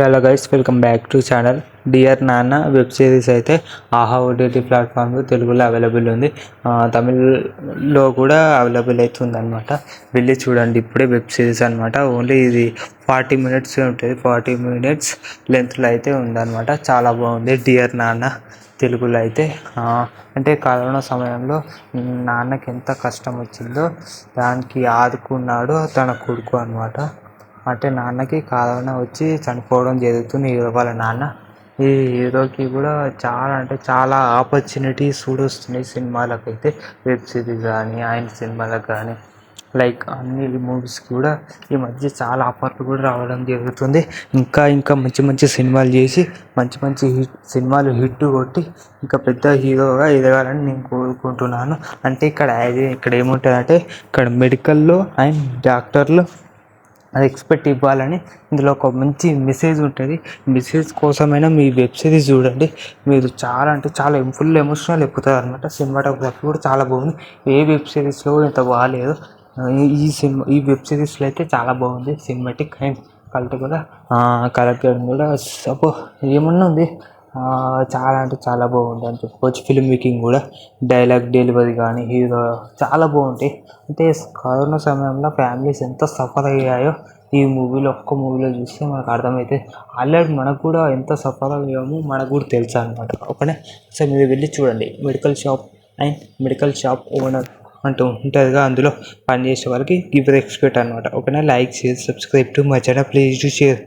Hello guys, welcome back to channel. Dear నాన్న web series అయితే ఆహా ఓటీటీ ప్లాట్ఫామ్లో తెలుగులో అవైలబుల్ ఉంది. తమిళ్లో కూడా అవైలబుల్ అవుతుంది అనమాట. వెళ్ళి చూడండి, ఇప్పుడే వెబ్ సిరీస్ అనమాట. ఓన్లీ ఇది 40 minutes ఉంటుంది. 40 minutes లెంత్లో అయితే ఉందన్నమాట. చాలా బాగుంది. డియర్ నాన్న తెలుగులో అయితే అంటే కరోనా సమయంలో నాన్నకి ఎంత కష్టం వచ్చిందో దానికి ఆదుకున్నాడు తన కొడుకు అనమాట. అంటే నాన్నకి కరోనా వచ్చి చనిపోవడం జరుగుతుంది వాళ్ళ నాన్న. ఈ హీరోకి కూడా చాలా అంటే చాలా ఆపర్చునిటీస్ కూడా వస్తున్నాయి సినిమాలకైతే. వెబ్ సిరీస్ కానీ ఆయన సినిమాలకు కానీ లైక్ అన్ని మూవీస్కి కూడా ఈ మధ్య చాలా ఆఫర్లు కూడా రావడం జరుగుతుంది. ఇంకా మంచి మంచి సినిమాలు చేసి మంచి మంచి సినిమాలు హిట్ కొట్టి ఇంకా పెద్ద హీరోగా ఎదగాలని నేను కోరుకుంటున్నాను. అంటే ఇక్కడ ఏముంటుందంటే ఇక్కడ మెడికల్లో అండ్ డాక్టర్లు అది ఎక్స్పెక్ట్ ఇవ్వాలని ఇందులో ఒక మంచి మెసేజ్ ఉంటుంది. మెసేజ్ కోసమైనా మీ వెబ్ సిరీస్ చూడండి. మీరు చాలా అంటే చాలా ఫుల్ ఎమోషనల్ అయిపోతారు అనమాట. సినిమాటోగ్రఫీ కూడా చాలా బాగుంది. ఏ వెబ్ సిరీస్లో కూడా ఇంత బాగాలేదు. ఈ వెబ్ సిరీస్లో అయితే చాలా బాగుంది. సినిమాటిక్ అండ్ కలెక్టర్ కూడా ఏమన్నా ఉంది. చాలా అంటే చాలా బాగుంది అని చెప్పుకోవచ్చు. ఫిల్మ్ మేకింగ్ కూడా, డైలాగ్ డెలివరీ కానీ, హీరో చాలా బాగుంటాయి. అంటే కరోనా సమయంలో ఫ్యామిలీస్ ఎంత సఫర్ అయ్యాయో ఈ ఒక్క మూవీలో చూస్తే మనకు అర్థమైతే. ఆల్రెడీ మనకు కూడా ఎంత సఫర్ అయ్యామో మనకు కూడా తెలుసు అనమాట. ఓకేనా, సో మీరు వెళ్ళి చూడండి. మెడికల్ షాప్ ఓనర్ అంటూ ఉంటుందిగా, అందులో పనిచేసే వాళ్ళకి గివ్ రెస్పెక్ట్ అనమాట. ఓకేనా, like, share, subscribe to my channel. Please to share.